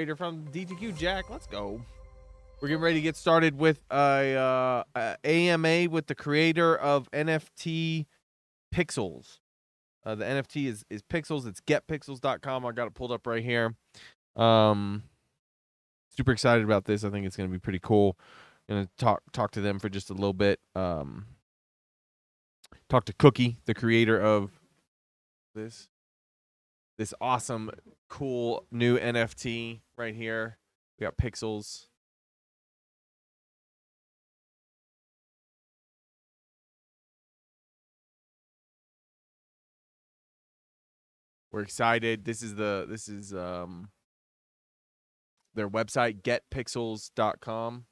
Creator from DTQ Jack. Let's go. We're getting ready to get started with a AMA with the creator of NFT Pixls. The NFT is Pixls. It's getpixls.com. I got it pulled up right here. Super excited about this. I think it's going to be pretty cool. Going to talk to them for just a little bit. Talk to Cookie, the creator of this awesome, cool new NFT right here. We got Pixls. We're excited. This is their website, getpixls.com.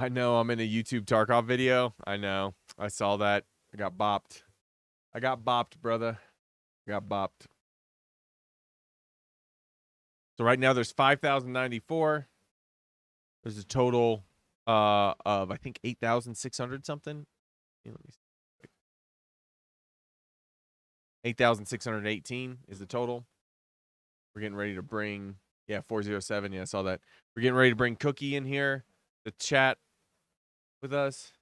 I know I'm in a YouTube Tarkov video. I know. I saw that. I got bopped. Brother. I got bopped. So right now there's 5,094. There's a total of I think 8,600 something. Let me see. 8,618 is the total. We're getting ready to bring 407. Yeah, I saw that. We're getting ready to bring Cookie in here to chat with us.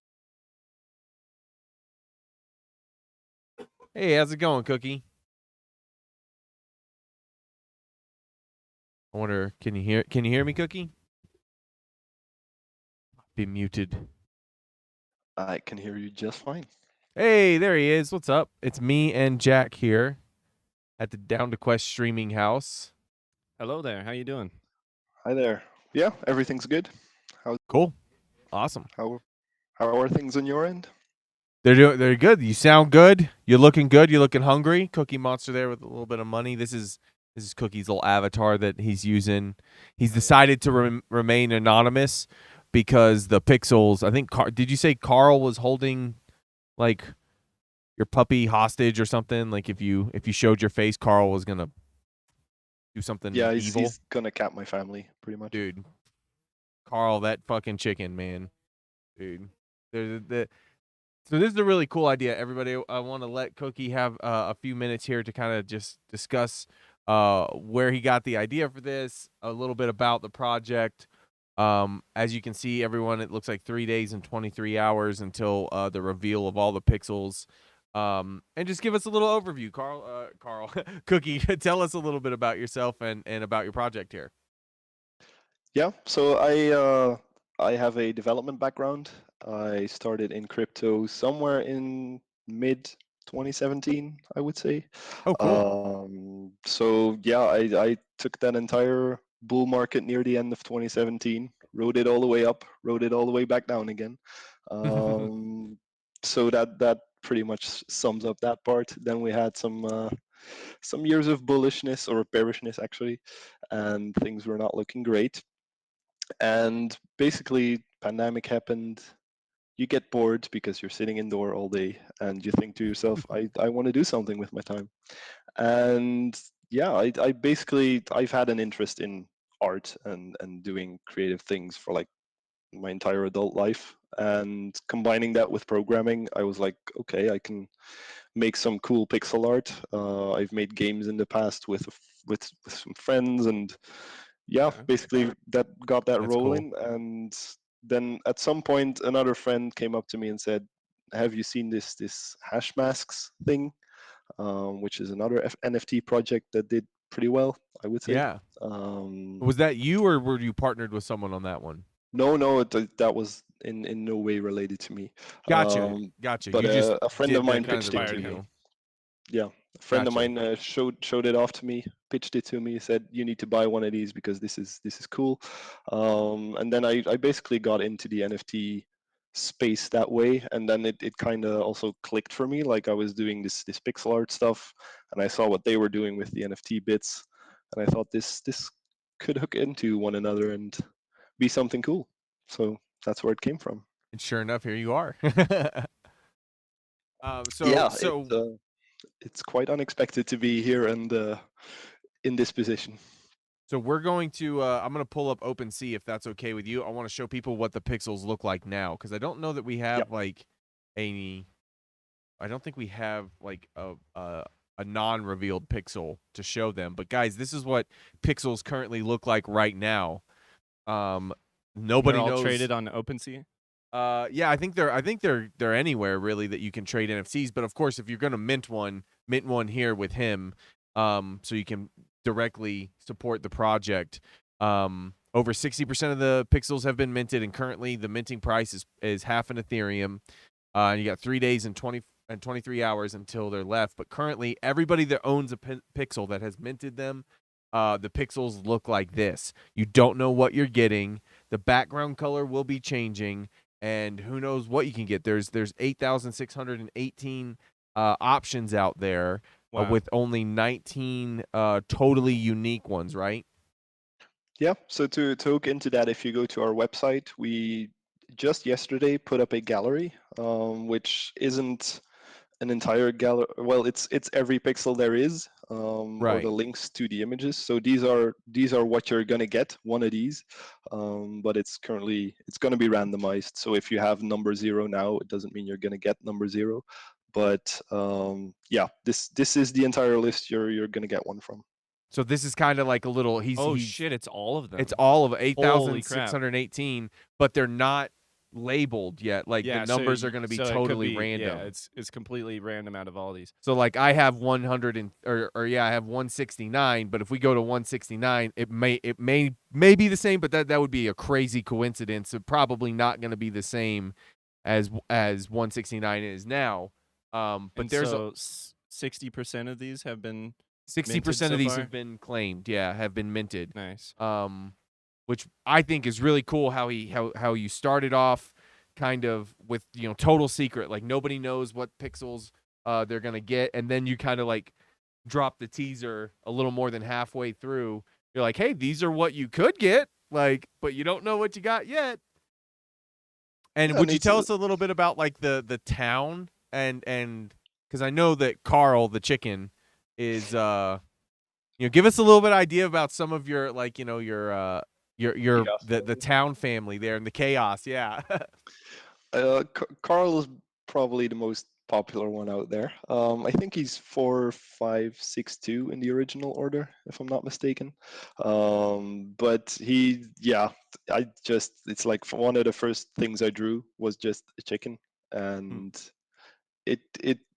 Hey, how's it going, Cookie? I wonder, can you hear me, Cookie? Be muted. I can hear you just fine. Hey, there he is. What's up? It's me and Jack here at the Down to Quest streaming house. Hello there. How you doing? Hi there. Yeah, everything's good. Cool. Awesome. How are things on your end? They're good. You sound good. You're looking good. You're looking hungry. Cookie Monster there with a little bit of money. This is Cookie's little avatar that he's using. He's decided to remain anonymous because the Pixls. I think. Did you say Carl was holding like your puppy hostage or something? Like if you showed your face, Carl was gonna do something evil. He's gonna cap my family pretty much. Dude, Carl, that fucking chicken, man. Dude, so this is a really cool idea, everybody. I want to let Cookie have a few minutes here to kind of just discuss where he got the idea for this, a little bit about the project. As you can see, everyone, it looks like 3 days and 23 hours until the reveal of all the pixels. And just give us a little overview, Carl, Cookie. Tell us a little bit about yourself and about your project here. Yeah, so I have a development background. I started in crypto somewhere in mid 2017, I would say. Oh, cool. So yeah, I took that entire bull market near the end of 2017, rode it all the way up, rode it all the way back down again. So that pretty much sums up that part. Then we had some years of bullishness or bearishness actually, and things were not looking great. And basically, pandemic happened. You get bored because you're sitting indoor all day, and you think to yourself, I want to do something with my time. And yeah, I basically I've had an interest in art and doing creative things for like my entire adult life. And combining that with programming, I was like, okay, I can make some cool pixel art. I've made games in the past with some friends, and yeah, basically that got that That's rolling. cool. And then at some point, another friend came up to me and said, "Have you seen this hash masks thing?" Which is another NFT project that did pretty well, I would say. Yeah. Um, Was that you, or were you partnered with someone on that one? no, that was in no way related to me. Gotcha. But You just a friend did of the mine kind of pitched the it to you me. know. Yeah, a friend of Gotcha. mine showed it off to me, pitched it to me, said you need to buy one of these because this is cool. And then I basically got into the NFT space that way, and then it kind of also clicked for me. Like I was doing this pixel art stuff, and I saw what they were doing with the NFT bits, and I thought this could hook into one another and be something cool. So that's where it came from. And sure enough, here you are. Yeah, So it's quite unexpected to be here and in this position. So we're going to I'm going to pull up OpenSea if that's okay with you. I want to show people what the pixels look like now because I don't know that we have Yep. like I don't think we have like a non-revealed pixel to show them. But guys, this is what pixels currently look like right now. And Nobody they're all knows. traded on OpenSea. Yeah, I think they're anywhere really that you can trade NFTs. But of course, if you're gonna mint one here with him, so you can directly support the project. Over 60% of the pixels have been minted, and currently the minting price is half an Ethereum. And you got 3 days and 23 hours until they're left. But currently, everybody that owns a pixel that has minted them, the pixels look like this. You don't know what you're getting. The background color will be changing, and who knows what you can get. There's 8,618 options out there, Wow. with only 19 totally unique ones, right? Yeah, so to hook into that, if you go to our website, we just yesterday put up a gallery, which isn't an entire gallery. Well, it's every pixel there is, or Right. the links to the images. So these are what you're gonna get, one of these, but it's gonna be randomized. So if you have number 0 now, it doesn't mean you're gonna get number 0. But yeah, this is the entire list you're gonna get one from. So this is kind of like a little. Oh shit! It's all of them. It's all of Holy crap. 8,618, but they're not labeled yet. Like the numbers are going to be totally random. Yeah, it's completely random out of all these. So like I have 100 or yeah, I have 169, but if we go to 169, it may be the same, but that would be a crazy coincidence. So probably not going to be the same as 169 is now. But And there's so 60% of these have been 60% so of these far? have been claimed. Yeah, have been minted. Nice. Which I think is really cool how you started off kind of with, total secret, like nobody knows what pixels they're gonna get, and then you kind of like drop the teaser a little more than halfway through. You're like, hey, these are what you could get, like, but you don't know what you got yet. And Yeah, would and you it's tell us a little bit about like the town and because I know that Carl the chicken is give us a little bit idea about some of your like your Chaos the town family there and the chaos. Yeah. Carl is probably the most popular one out there. I think he's 4562 in the original order, if I'm not mistaken. But it's like one of the first things I drew was just a chicken, and it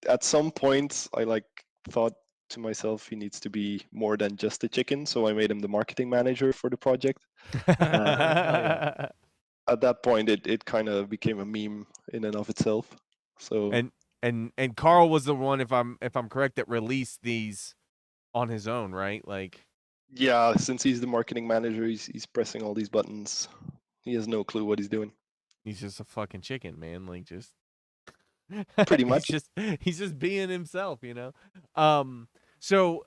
at some point I like thought to myself he needs to be more than just a chicken, so I made him the marketing manager for the project. Hell yeah. At that point, it kind of became a meme in and of itself. So and Carl was the one, if I'm correct, that released these on his own, right? Like yeah, since he's the marketing manager, he's pressing all these buttons. He has no clue what he's doing. he's just a fucking chicken, man. Like just Pretty much. he's just being himself, So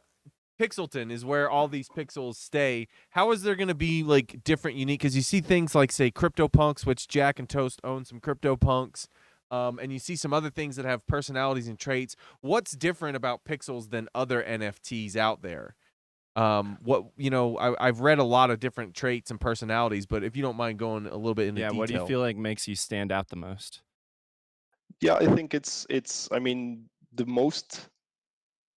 Pixlton is where all these pixels stay. How is there going to be like different, unique? Because you see things like, say, CryptoPunks, which Jack and Toast own some CryptoPunks, and you see some other things that have personalities and traits. What's different about Pixels than other NFTs out there? I've read a lot of different traits and personalities, but if you don't mind going a little bit into detail. What do you feel like makes you stand out the most? Yeah, I think it's. I mean, the most.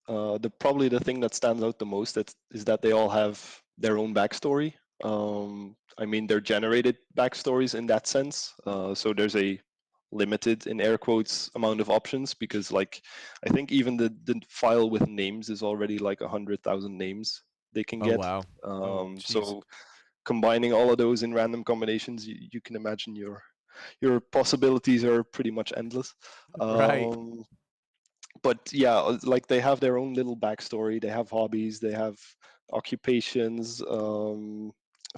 Probably the thing that stands out the most is that they all have their own backstory. I mean, they're generated backstories in that sense. So there's a limited, in air quotes, amount of options because, like, I think even the file with names is already like 100,000 names they can Oh get. wow. So combining all of those in random combinations, you can imagine your possibilities are pretty much endless. Right. But yeah, like they have their own little backstory. They have hobbies, they have occupations,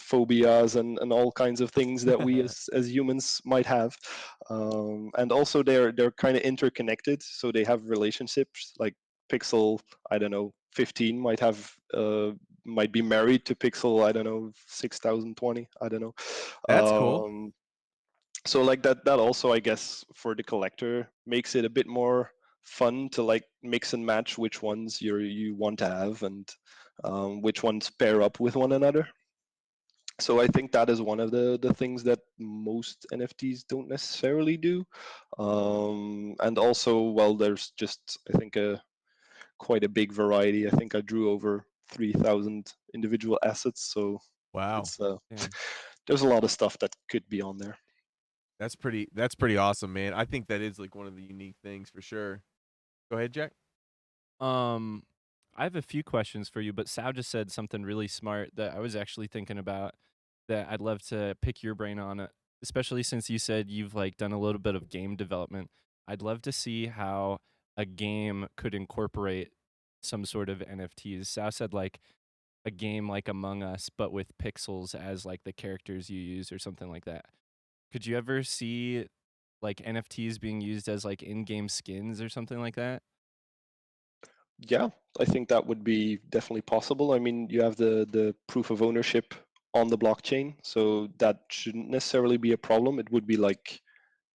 phobias, and all kinds of things that we as humans might have. And also they're kind of interconnected, so they have relationships. Like Pixel, I don't know, 15 might be married to Pixel, I don't know, 6020, I don't know. That's cool. So like that also, I guess, for the collector makes it a bit more fun to like mix and match which ones you want to have, and which ones pair up with one another. So I think that is one of the things that most NFTs don't necessarily do. And also, well, there's just, I think, quite a big variety. I think I drew over 3,000 individual assets, so Wow. it's Damn. there's a lot of stuff that could be on there. That's pretty awesome, man. I think that is like one of the unique things for sure. Go ahead, Jack. Um, I have a few questions for you, but Sal just said something really smart that I was actually thinking about that I'd love to pick your brain on it, especially since you said you've like done a little bit of game development. I'd love to see how a game could incorporate some sort of NFTs. Sal said like a game like Among Us, but with pixels as like the characters you use or something like that. Could you ever see like NFTs being used as like in-game skins or something like that? Yeah, I think that would be definitely possible. I mean, you have the proof of ownership on the blockchain, so that shouldn't necessarily be a problem. It would be like,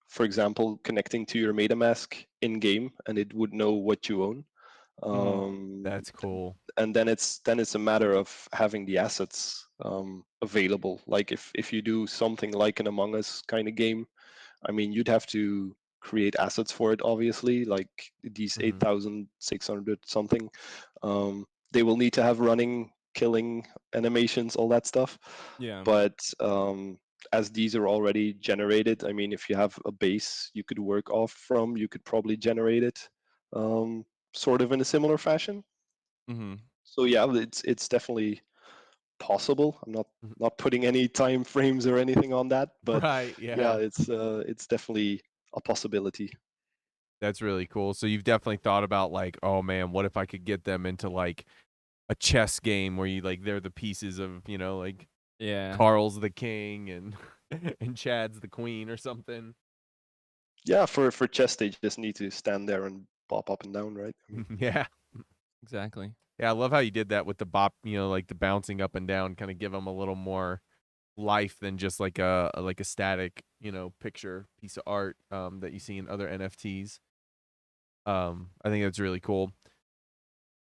for example, connecting to your MetaMask in game, and it would know what you own. That's cool. And then it's a matter of having the assets available. Like if you do something like an Among Us kind of game, I mean, you'd have to create assets for it, obviously, like these 8,600 something. They will need to have running, killing animations, all that stuff. Yeah. But as these are already generated, I mean, if you have a base you could work off from, you could probably generate it sort of in a similar fashion. Mm-hmm. So yeah, it's definitely possible. I'm not putting any time frames or anything on that, but Right. yeah, Yeah. it's definitely a possibility. That's really cool. So you've definitely thought about like, oh man, what if I could get them into like a chess game where you like they're the pieces of, like Yeah. Carl's the king and and Chad's the queen or something. Yeah, for chess they just need to stand there and bop up and down, right? I mean, Yeah. Exactly. Yeah, I love how you did that with the bop, like the bouncing up and down, kind of give them a little more life than just like a static, picture piece of art that you see in other NFTs. I think that's really cool.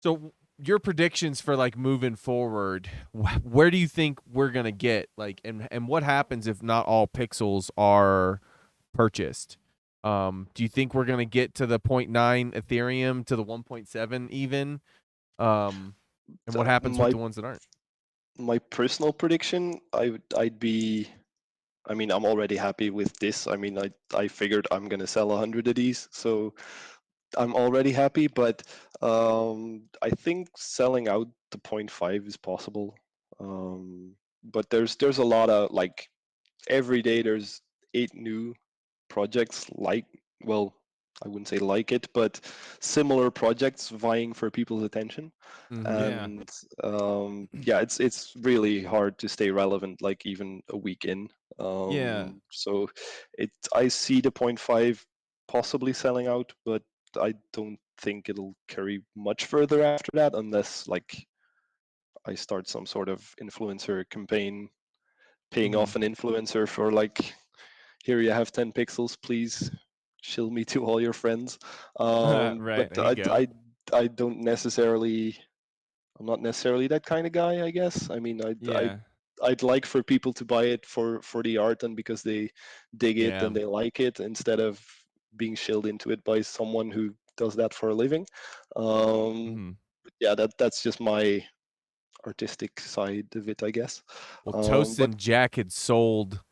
So your predictions for like moving forward, where do you think we're going to get like and what happens if not all pixels are purchased? Do you think we're going to get to the 0.9 Ethereum to the 1.7 even? And what happens with my the ones that aren't? my personal prediction, I'd be. I mean, I'm already happy with this. I mean, I figured I'm gonna sell 100 of these, so I'm already happy. But I think selling out the point 0.5 is possible. But there's a lot of like every day there's 8 new projects like, well, I wouldn't say like it, but similar projects vying for people's attention. Mm-hmm. Yeah. And yeah, it's really hard to stay relevant like even a week in. Yeah. So I see the point 0.5 possibly selling out, but I don't think it'll carry much further after that unless like I start some sort of influencer campaign paying Mm-hmm. off an influencer for like, here you have 10 pixels, please shill me to all your friends. But Right. There you go. I don't necessarily, I'm not necessarily that kind of guy, I guess. I mean, Yeah. I'd like for people to buy it for the art and because they dig it Yeah. and they like it instead of being shilled into it by someone who does that for a living. Mm-hmm. Yeah, that's just my artistic side of it, I guess. Well, But Toast Jack had sold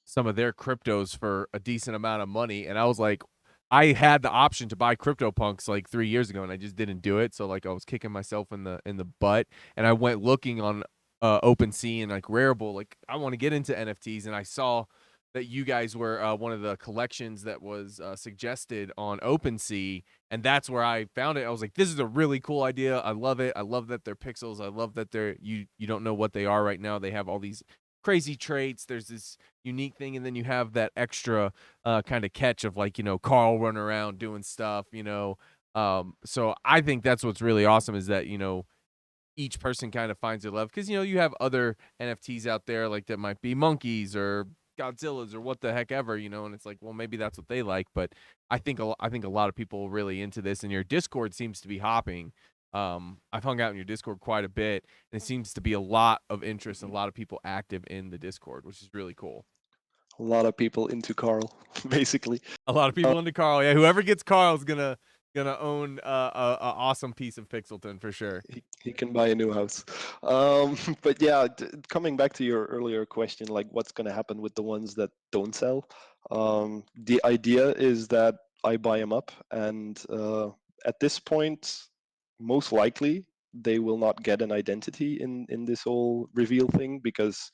some of their cryptos for a decent amount of money, and I was like, I had the option to buy CryptoPunks like 3 years ago, and I just didn't do it. So like I was kicking myself in the butt, and I went looking on OpenSea and like Rarible, like I want to get into NFTs, and I saw that you guys were one of the collections that was suggested on OpenSea, and that's where I found it. I was like, this is a really cool idea. I love it. I love that they're pixels. I love that they're you don't know what they are right now. They have all these crazy traits. There's this unique thing, and then you have that extra kind of catch of like Carl running around doing stuff. So I think that's what's really awesome is that each person kind of finds their love because you have other NFTs out there like that might be monkeys or Godzillas or what the heck ever, and it's like, well, maybe that's what they like. But I think a lot of people are really into this, and your Discord seems to be hopping. I've hung out in your Discord quite a bit, and it seems to be a lot of interest, a lot of people active in the Discord, which is really cool. A lot of people into Carl, basically. A lot of people into Carl. Yeah, whoever gets Carl is gonna own a awesome piece of Pixlton for sure. He can buy a new house. But yeah, coming back to your earlier question, like what's going to happen with the ones that don't sell? The idea is that I buy them up, and at this point, most likely they will not get an identity in this whole reveal thing, because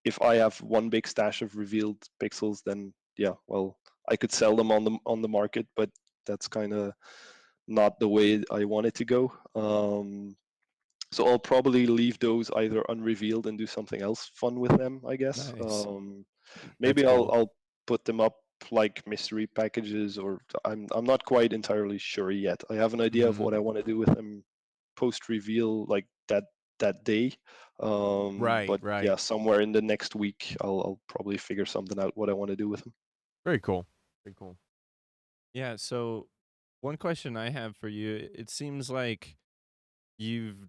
if I have one big stash of revealed pixels, then yeah, well, I could sell them on the market, but that's kind of not the way I want it to go. So I'll probably leave those either unrevealed and do something else fun with them, I guess. Nice. That's Maybe cool. I'll put them up like mystery packages, or I'm not quite entirely sure yet. I have an idea of what I want to do with them post reveal, like that day. Right, But right. yeah, somewhere in the next week, I'll probably figure something out what I want to do with them. Very cool. Very cool. Yeah. So one question I have for you: it seems like you've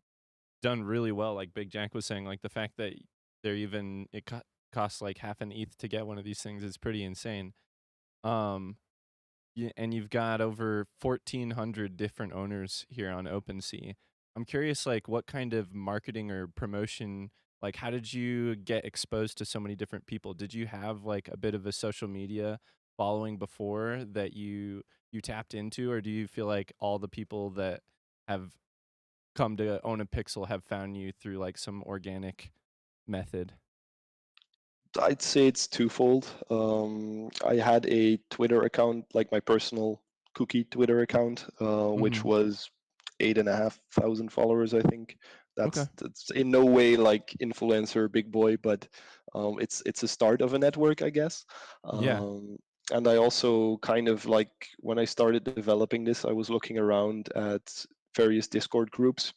done really well. Like Big Jack was saying, like the fact that they're even costs like half an ETH to get one of these things is pretty insane. Um, and you've got over 1,400 different owners here on OpenSea. I'm curious, like, what kind of marketing or promotion, like, how did you get exposed to so many different people? Did you have like a bit of a social media following before that you tapped into, or do you feel like all the people that have come to own a pixel have found you through like some organic method? I'd say it's twofold. I had a Twitter account, like my personal cookie Twitter account, which Mm-hmm. was 8,500 followers, I think. Okay. That's in no way like influencer big boy, but it's a start of a network, I guess. Yeah. And I also kind of like, when I started developing this, I was looking around at various Discord groups,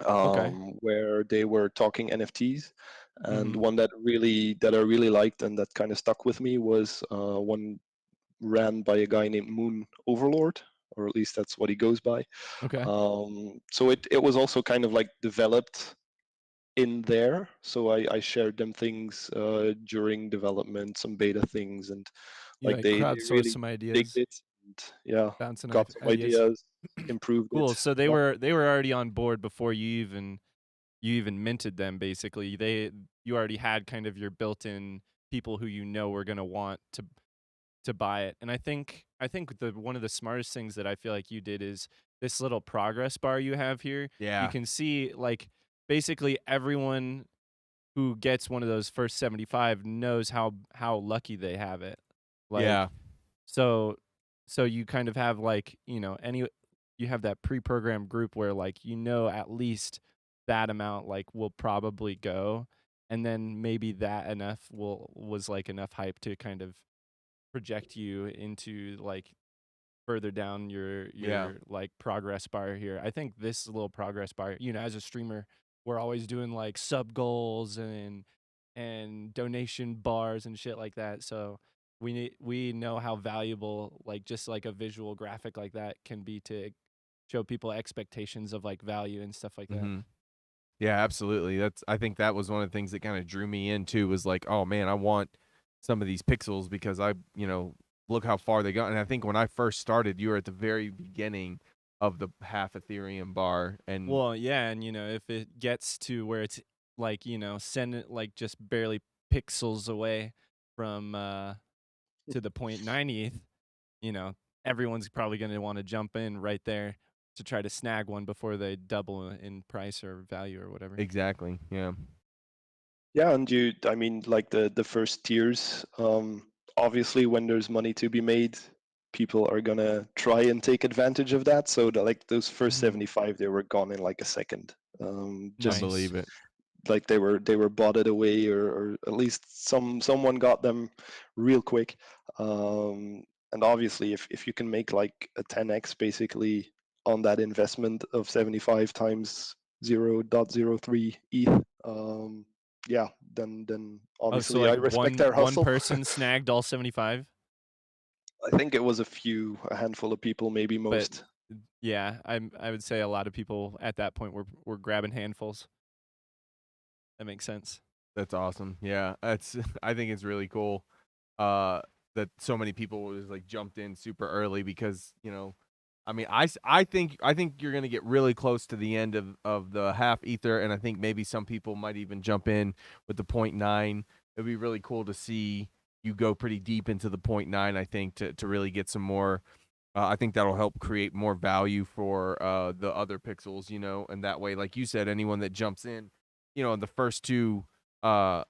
Okay. where they were talking NFTs. And Mm-hmm. one that I really liked and that kind of stuck with me was one ran by a guy named Moon Overlord, or at least that's what he goes by. Okay. So it was also kind of like developed in there. So I shared them things during development, some beta things, and You like like they crowdsource really some digged ideas, it. And yeah, bouncing got some ideas. ideas, improved Cool. it. So Yeah. they were already on board before you even minted them. Basically, you already had kind of your built-in people who you know were gonna want to buy it. And I think the one of the smartest things that I feel like you did is this little progress bar you have here. You Yeah. can see like basically everyone who gets one of those first 75 knows how lucky they have it. Yeah. Like so so you kind of have like, you have that pre-programmed group where like at least that amount like will probably go, and then maybe that enough was like enough hype to kind of project you into like further down Yeah. your like progress bar here. I think this little progress bar, as a streamer, we're always doing like sub goals and donation bars and shit like that. So we know how valuable like just like a visual graphic like that can be to show people expectations of like value and stuff like that. Mm-hmm. Yeah, absolutely. I think that was one of the things that kind of drew me in too, was like, oh man, I want some of these pixels because look how far they got. And I think when I first started, you were at the very beginning of the half Ethereum bar, and Well, yeah, and if it gets to where it's like, send it like just barely pixels away from to the 0.90th, you know, everyone's probably going to want to jump in right there to try to snag one before they double in price or value or whatever. exactly, yeah, Yeah, and I mean, like the first tiers, obviously when there's money to be made, people are gonna try and take advantage of that. So like those first Mhm. 75, they were gone in like a second. I Just Nice. believe it. like they were botted away, or at least someone got them real quick. And obviously, if you can make like a 10x basically on that investment of 75 times 0.03 ETH, yeah, then Oh, so obviously I like respect their one hustle. person snagged all 75, I think it was a handful of people, maybe but most. Yeah, I would say a lot of people at that point were grabbing handfuls. That makes sense. That's awesome. Yeah, that's I think it's really cool uh that so many people was like jumped in super early because, I mean, I think you're going to get really close to the end of the half ether, and I think maybe some people might even jump in with the point 0.9. It'd be really cool to see you go pretty deep into the point 0.9, I think, to really get some more. I think that'll help create more value for the other pixels, and that way, like you said, anyone that jumps in the first uh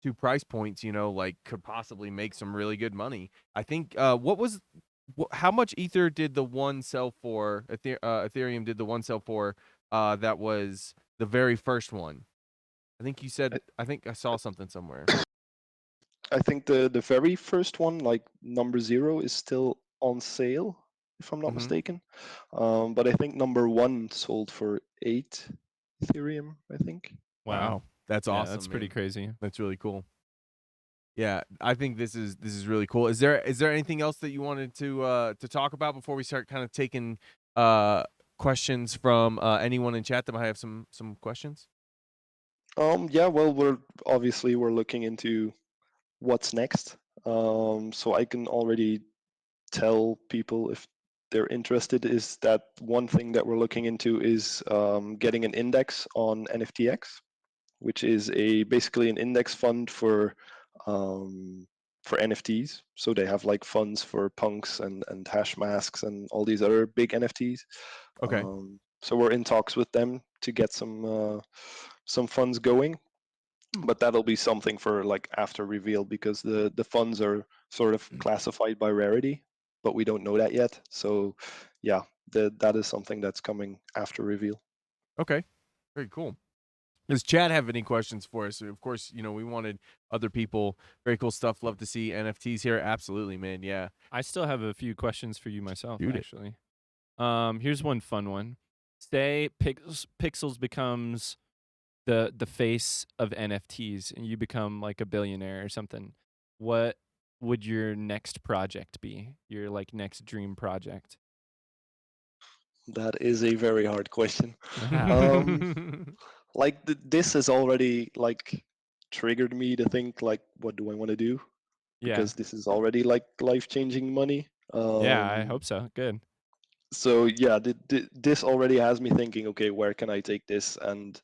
two price points, like could possibly make some really good money. I think how much ether did the one sell for? Ethereum did the one sell for that was the very first one. I think you said. I think I saw something somewhere. I think the very first one, like number 0, is still on sale, if I'm not Mm-hmm. mistaken. But I think number 1 sold for 8 Ethereum, I think. Wow, that's Yeah, awesome, that's pretty man. crazy. That's really cool. Yeah, I think this is really cool. Is there anything else that you wanted to talk about before we start kind of taking questions from anyone in chat that might have some questions? Yeah, well, we're looking into what's next. So I can already tell people if they're interested is that one thing that we're looking into is getting an index on NFTX, which is basically an index fund for NFTs. So they have like funds for punks and hash masks and all these other big NFTs. Okay. So we're in talks with them to get some funds going, but that'll be something for like after reveal because the funds are sort of classified by rarity, but we don't know that yet. So yeah, that is something that's coming after reveal. Okay. Very cool. Does Chad have any questions for us? Of course, we wanted other people. Very cool stuff. Love to see NFTs here. Absolutely, man. Yeah. I still have a few questions for you myself, Shoot it. actually. Here's one fun one. Say Pixels becomes the face of NFTs and you become like a billionaire or something. What would your next project be? Your like next dream project? That is a very hard question. um like this has already like triggered me to think like what do I want to do, Yeah. because this is already like life-changing money. Yeah, I hope so. Good. So yeah, this already has me thinking, okay, where can I take this, and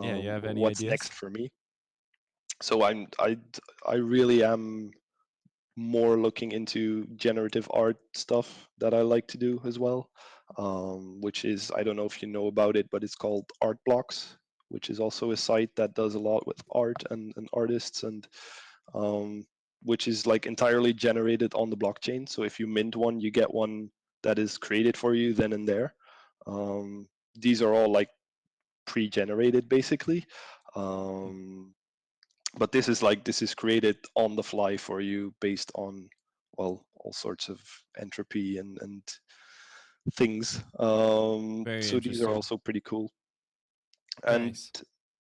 Yeah, you have any what's ideas? next for me? So I really am more looking into generative art stuff that I like to do as well, which is, I don't know if you know about it, but it's called Art Blocks, which is also a site that does a lot with art and artists, and which is like entirely generated on the blockchain. So if you mint one, you get one that is created for you then and there. These are all like pre-generated basically. But this is created on the fly for you based on, well, all sorts of entropy and things. Very So these are interesting. also pretty cool. And Nice.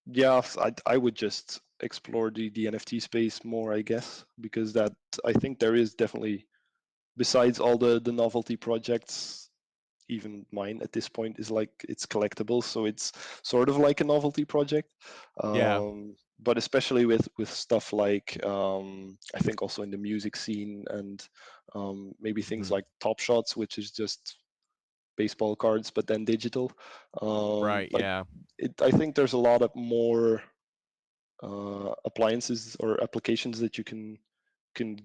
yeah, I would just explore the NFT space more, I guess, because that, I think there is definitely, besides all the novelty projects, even mine at this point is like it's collectible, so it's sort of like a novelty project. Yeah. But especially with stuff like I think also in the music scene and maybe things Mhm. like Top Shots, which is just baseball cards but then digital. Right. Like Yeah. I think there's a lot of more appliances or applications that you can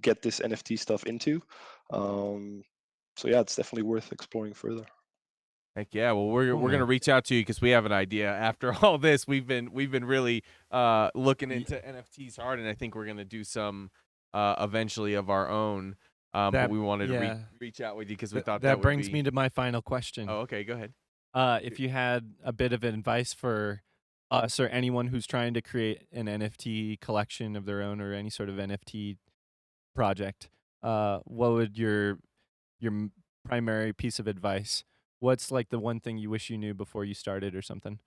get this NFT stuff into. So yeah, it's definitely worth exploring further. Heck yeah. Well, we're Cool, we're gonna man. reach out to you because we have an idea. After all this, we've been really looking Ye- into NFTs hard, and I think we're gonna do some eventually of our own. But That we wanted to yeah. reach out with you because we thought that That would brings be. me to my final question. Oh, okay. Go ahead. If you had a bit of advice for us or anyone who's trying to create an NFT collection of their own or any sort of NFT project, what would your primary piece of advice? What's like the one thing you wish you knew before you started or something?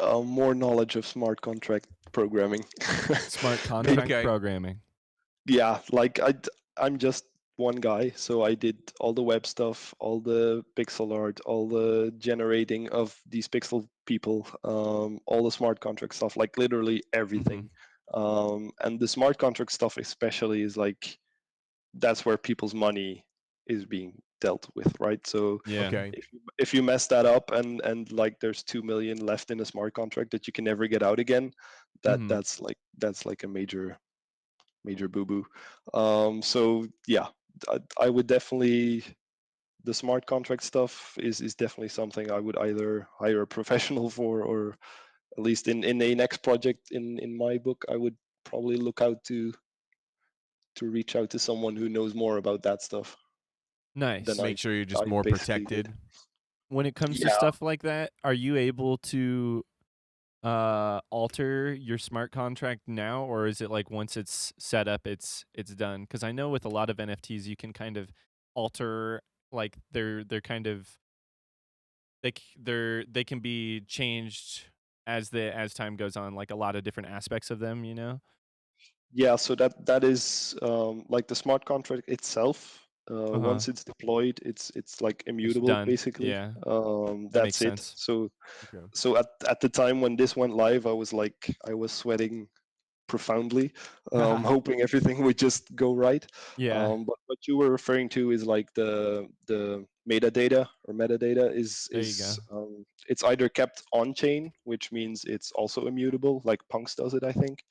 More knowledge of smart contract programming. Smart Maybe, contract Okay. programming. yeah, like I'm just one guy, so I did all the web stuff, all the pixel art, all the generating of these pixel people, all the smart contract stuff, like literally everything. And the smart contract stuff especially is like, that's where people's money is being dealt with, right? So Yeah. Okay. if you mess that up and like there's 2 million left in a smart contract that you can never get out again, that's like a major boo boo. So yeah, I would definitely, the smart contract stuff is definitely something I would either hire a professional for, or at least in a next project in my book, I would probably look out to reach out to someone who knows more about that stuff than Nice. Make sure you're just I more basically did. protected. When it comes to Yeah, stuff like that, are you able to alter your smart contract now, or is it like once it's set up it's done? Because I know with a lot of NFTs you can kind of alter, like they're kind of they can be changed as time goes on, like a lot of different aspects of them, you know? yeah. So that is like the smart contract itself. Uh-huh. Once it's deployed, it's like It's immutable done. basically. Yeah. That makes That's it. sense. Okay. So at the time when this went live, I was sweating profoundly, hoping everything would just go right. Yeah. But what you were referring to is like the metadata, or metadata There you go. it's either kept on chain, which means it's also immutable, like Punks does it, I think.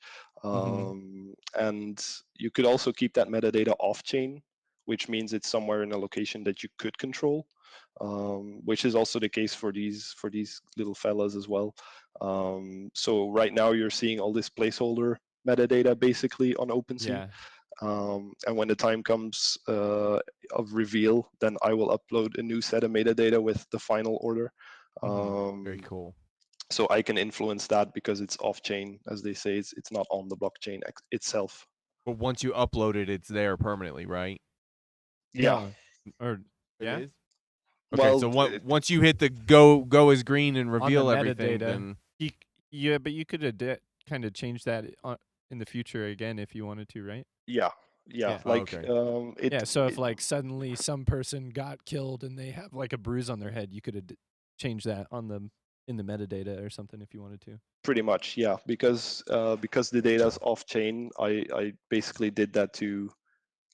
And you could also keep that metadata off chain, which means it's somewhere in a location that you could control, which is also the case for these little fellas as well. So right now you're seeing all this placeholder metadata basically on OpenSea. Yeah. And when the time comes of reveal, then I will upload a new set of metadata with the final order. Very Um, cool. so I can influence that because it's off chain, as they say. It's not on the blockchain itself. But once you upload it, it's there permanently, right? Yeah. No. Or It yeah? is. Okay, Well, so once you hit the go is green and On the reveal everything, metadata. then Yeah, but you could kind of change that in the future again if you wanted to, right? yeah, yeah. Yeah. oh, Like okay. Yeah, so if like suddenly some person got killed and they have like a bruise on their head, you could have changed that on the in the metadata or something if you wanted to. pretty much, yeah. Because the data's off chain, I basically did that to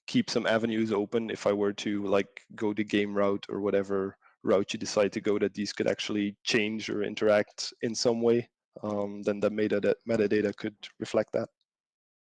keep some avenues open if I were to like go the game route or whatever route you decide to go, that these could actually change or interact in some way. Then the metadata could reflect that.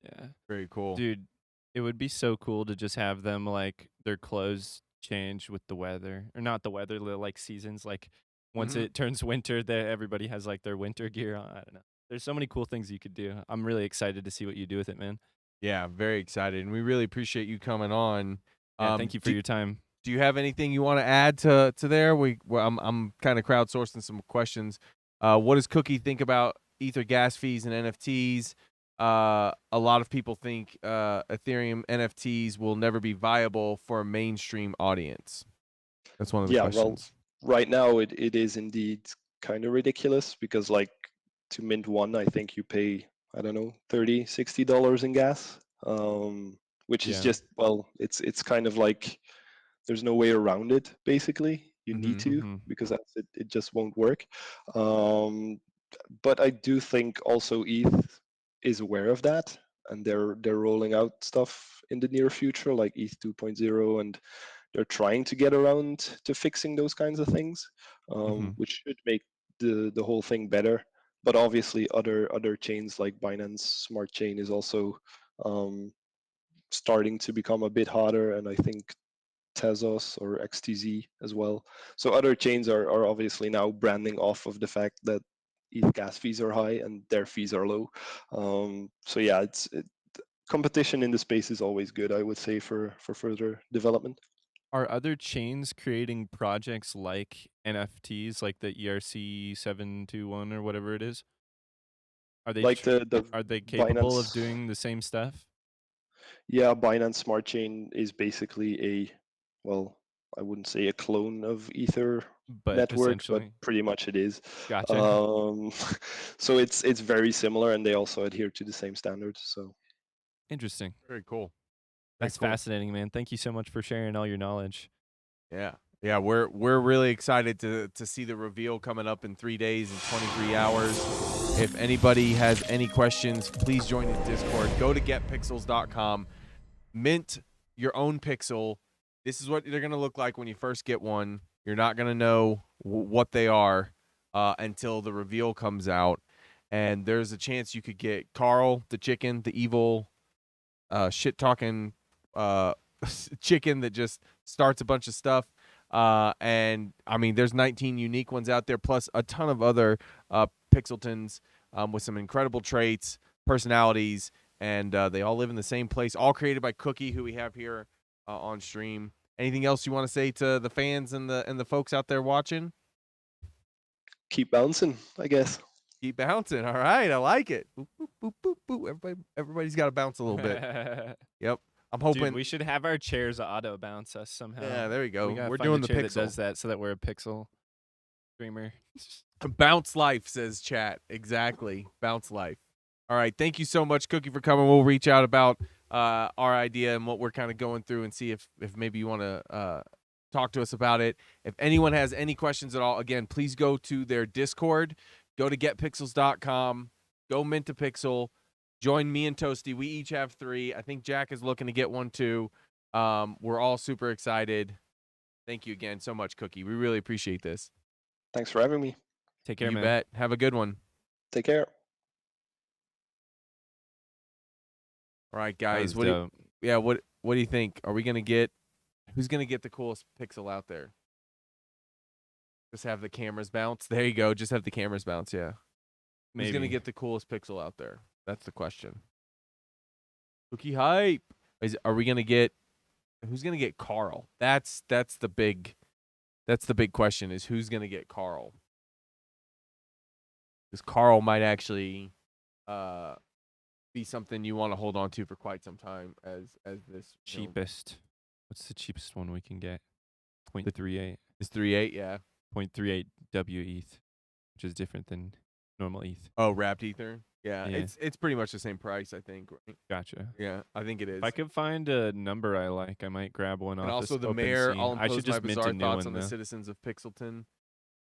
Yeah. Very cool. Dude, it would be so cool to just have them like their clothes change with the weather, or not the weather, the like seasons. Like once Mhm. it turns winter, that everybody has like their winter gear on. I don't know. There's so many cool things you could do. I'm really excited to see what you do with it, man. Yeah, very excited, and we really appreciate you coming on. Yeah, thank you for Do, your time. do you have anything you want to add to there? I'm kind of crowdsourcing some questions. What does Cookie think about Ether gas fees and NFTs? A lot of people think Ethereum NFTs will never be viable for a mainstream audience. That's one of the Yeah, well, questions. right now it is indeed kind of ridiculous because like to mint one, I think you pay, I don't know, $30-$60 in gas, which is Yeah. just, well, it's kind of like there's no way around it. Basically, you need Mm-hmm. to, because that's it. It just won't work. Um, but I do think also ETH is aware of that, and they're rolling out stuff in the near future, like ETH 2.0, and they're trying to get around to fixing those kinds of things, which should make the whole thing better. But obviously, other chains like Binance Smart Chain is also um, starting to become a bit hotter, and I think Tezos or XTZ as well. So other chains are obviously now branding off of the fact that ETH gas fees are high and their fees are low. So yeah, competition in the space is always good, I would say, for further development. Are other chains creating projects like NFTs, like the ERC-721 or whatever it is? Are they Like the are they capable of Binance, doing the same stuff? yeah, Binance Smart Chain is basically well, I wouldn't say a clone of Ether But network, but essentially, pretty much it is. gotcha. Um, so it's very similar, and they also adhere to the same standards. So Interesting. Very cool. That's cool. fascinating, man. Thank you so much for sharing all your knowledge. Yeah. Yeah, we're really excited to see the reveal coming up in 3 days and 23 hours. If anybody has any questions, please join his Discord. Go to getpixels.com. Mint your own pixel. This is what they're going to look like when you first get one. You're not going to know what they are until the reveal comes out. And there's a chance you could get Carl, the chicken, the evil shit-talking chicken that just starts a bunch of stuff. And I mean, there's 19 unique ones out there, plus a ton of other Pixltons with some incredible traits, personalities, and they all live in the same place. All created by Cookie, who we have here on stream. Anything else you want to say to the fans and the folks out there watching? Keep bouncing, I guess. Keep bouncing. All right, I like it. Boop, boop, boop, boop, boop. Everybody's got to bounce a little bit. Yep. I'm hoping. Dude, we should have our chairs auto bounce us somehow. Yeah, there we go. We're We're doing the the chair pixel. that does that so that we're a pixel streamer. Bounce life, says chat. Exactly. Bounce life. All right. Thank you so much, Cookie, for coming. We'll reach out about our idea and what we're kind of going through and see if maybe you want to talk to us about it. If anyone has any questions at all, again, please go to their Discord. Go to getpixels.com. Go mint a pixel. Join me and Toasty. We each have 3. I think Jack is looking to get one too. We're all super excited. Thank you again so much, Cookie. We really appreciate this. Thanks for having me. Take care, You man. bet. Have a good one. Take care. All right, That guys. was dope. What do you think? Are we gonna get who's gonna get the coolest pixel out there? Just have the cameras bounce. There you go. Just have the cameras bounce. Yeah. Maybe. Who's gonna get the coolest pixel out there? That's the question. Cookie hype. Are we gonna get? Who's gonna get Carl? That's the big question. Is who's gonna get Carl? Because Carl might actually be something you want to hold on to for quite some time as this cheapest. What's the cheapest one we can get? 0.38. Is 3.8, yeah. 0.38 WETH, which is different than normal ETH. Oh, wrapped ether. Yeah, Yeah. it's pretty much the same price, I think. Right? Gotcha. Yeah, I think it is. If I could find a number I like, I might grab one and off. also this the mayor. OpenSea. I'll I impose should my just mint bizarre a new thoughts one on the though. citizens of Pixlton.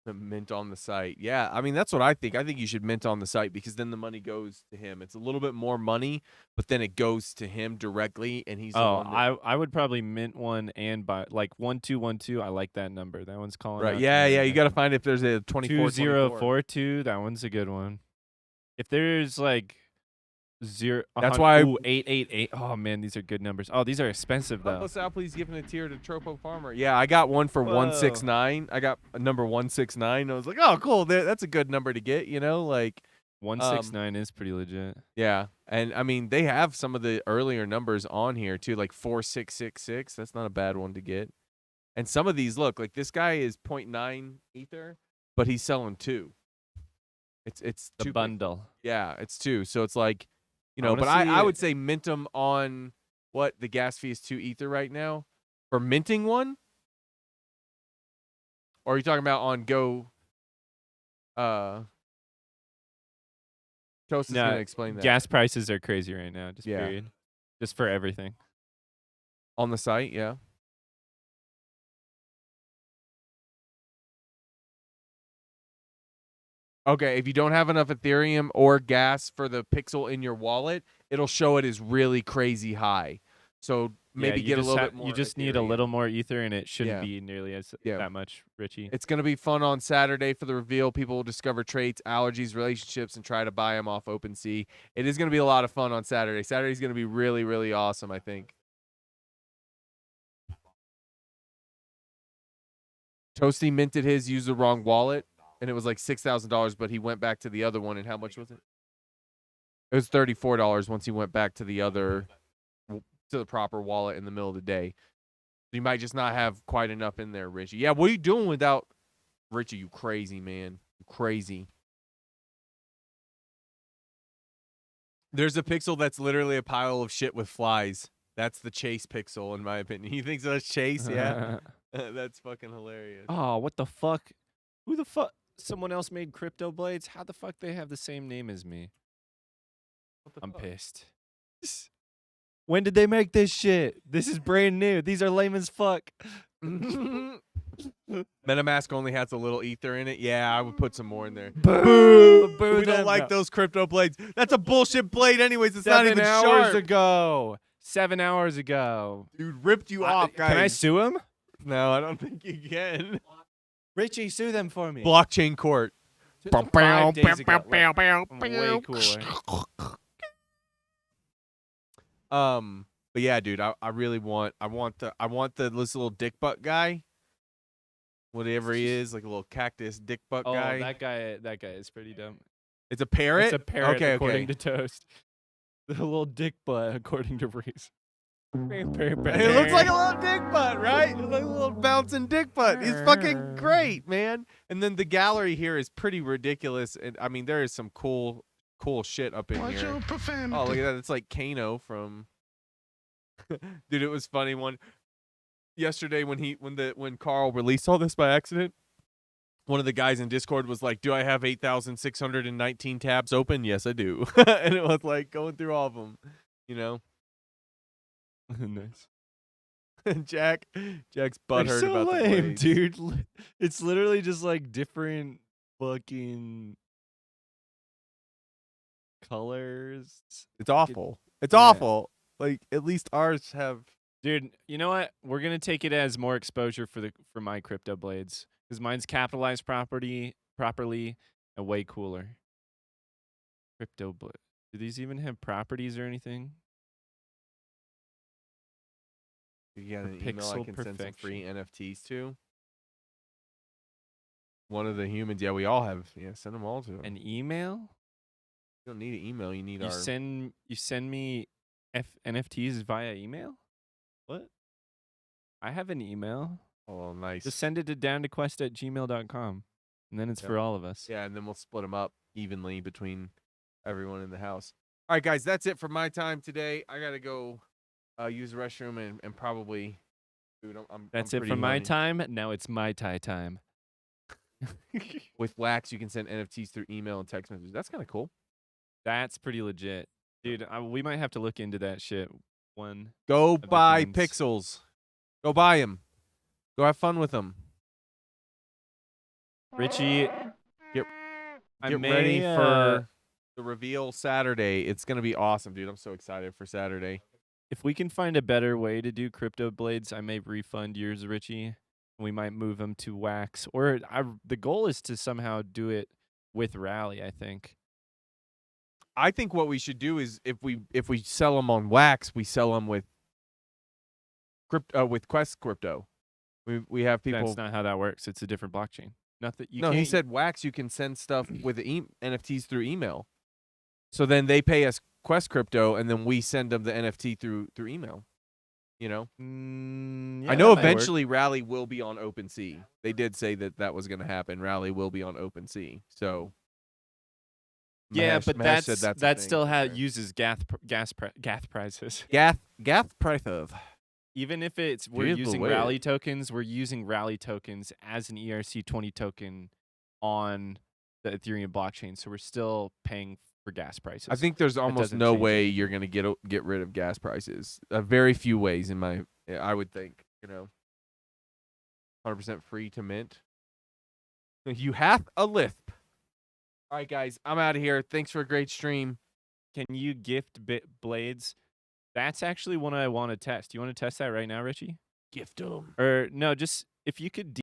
The mint on the site. Yeah, I mean that's what I think. I think you should mint on the site because then the money goes to him. It's a little bit more money, but then it goes to him directly, and he's the one that, I would probably mint one and buy like 1212. I like that number. That one's calling right. out. Yeah, to me yeah. right You now. got to find if there's a 24. 2042. That one's a good one. If there's like That's why. 888. Oh man, these are good numbers. Oh, these are expensive though. Oh, Sal, please giving a tier to Tropo Farmer. Yeah, I got one for Whoa. 169. I got a number 169. I was like, oh, cool. That's a good number to get. You know, like 169 is pretty legit. yeah. And I mean, they have some of the earlier numbers on here too, like 4666. That's not a bad one to get. And some of these look like this guy is 0.9 ether, but he's selling 2. It's The 2. bundle. Yeah, it's 2. So it's like, you I know, wanna but I see would say mint them on what the gas fee is 2 ether right now for minting one. Or are you talking about on Go? Toast is gonna explain that Gas prices are crazy right now. Just Yeah. period. Just for everything. on the site. Yeah. Okay, if you don't have enough Ethereum or gas for the pixel in your wallet, it'll show it as really crazy high. So maybe you get a just little bit more. You just need a Ethereum. little more ether, and it shouldn't Yeah. be nearly as Yeah. that much, Richie. It's going to be fun on Saturday for the reveal. People will discover traits, allergies, relationships, and try to buy them off OpenSea. It is going to be a lot of fun on Saturday. Saturday's going to be really, really awesome, I think. Toasty minted his, used the wrong wallet, and it was like $6,000, but he went back to the other one, and how much was it? It was $34 once he went back to the other, to the proper wallet in the middle of the day. You might just not have quite enough in there, Richie. Yeah, what are you doing without Richie? You crazy, man. You crazy. There's a pixel that's literally a pile of shit with flies. That's the Chase pixel, in my opinion. You think that's Chase? Yeah. That's fucking hilarious. Oh, what the fuck? Who the fuck? Someone else made crypto blades? How the fuck they have the same name as me? What the I'm fuck? pissed. When did they make this shit? This is brand new. These are lame as fuck. MetaMask only has a little ether in it. Yeah, I would put some more in there. Boo! Boo We don't them. like No. those crypto blades. That's a bullshit blade anyways. It's not 7 even hours sharp. ago. 7 hours ago. Dude, ripped you off, guys. Can I sue him? No, I don't think you can. Richie, sue them for me. Blockchain court. 5 days ago. Way cooler. But yeah, dude, I really want this little dick butt guy. Whatever he is, like a little cactus dick butt Oh, guy. that guy is pretty dumb. It's a parrot? It's a parrot, Okay, according okay. to Toast. The little dick butt, according to Reese. It looks like a little dick butt, right? It's like a little bouncing dick butt. He's fucking great, man. And then the gallery here is pretty ridiculous. And I mean, there is some cool shit up in here. Oh, look at that. It's like Kano from dude, it was funny yesterday when Carl released all this by accident. One of the guys in Discord was like, "Do I have 8,619 tabs open?" Yes, I do. And it was like going through all of them, you know. Nice. Jack's They're butthurt so about the lame, blades. dude. It's literally just like different fucking colors. It's awful. It's Yeah. awful. Like at least ours have. Dude, you know what? We're gonna take it as more exposure for my crypto blades because mine's capitalized properly and way cooler. Crypto blade. Do these even have properties or anything? You got an For email I pixel can send some free perfection. NFTs to. One of the humans. Yeah, we all have. Yeah, send them all to them. An email? You don't need an email. You need You our. send me NFTs via email? What? I have an email. Oh, nice. Just send it to downtoquest@gmail.com. And then it's Yep. for all of us. Yeah, and then we'll split them up evenly between everyone in the house. All right, guys, that's it for my time today. I gotta go use the restroom and probably. Dude, That's I'm it pretty for my horny. time. Now it's my time. With Wax, you can send NFTs through email and text messages. That's kind of cool. That's pretty legit. Dude, we might have to look into that shit. Go the buy things. Pixls. Go buy them. Go have fun with them. Richie, Get I Get may, ready for the reveal Saturday. It's gonna be awesome, dude. I'm so excited for Saturday. if we can find a better way to do crypto blades, I may refund yours, Richie. We might move them to Wax. Or the goal is to somehow do it with Rally, I think. I think what we should do is if we sell them on Wax, we sell them with Quest Crypto. We have people. That's not how that works. It's a different blockchain. Nothing. No, he said Wax. You can send stuff with NFTs through email. So then they pay us Quest Crypto, and then we send them the NFT through email. You know. Yeah, I know that might work. eventually Rally will be on OpenSea. They did say that was going to happen. Rally will be on OpenSea. So. Yeah, Mahesh- but Mahesh said that a thing still for sure. uses gas prices. Gath Prythov. Even if we're Here's the using way. Rally tokens, we're using Rally tokens as an ERC20 token on the Ethereum blockchain, so we're still paying for gas prices. I think there's almost doesn't no change way anything. you're going to get rid of gas prices. Very few ways I would think, 100% free to mint. You have a lisp. All right, guys, I'm out of here. Thanks for a great stream. Can you gift blades? That's actually one I want to test. You want to test that right now, Richie? Gift them. Or no, just if you could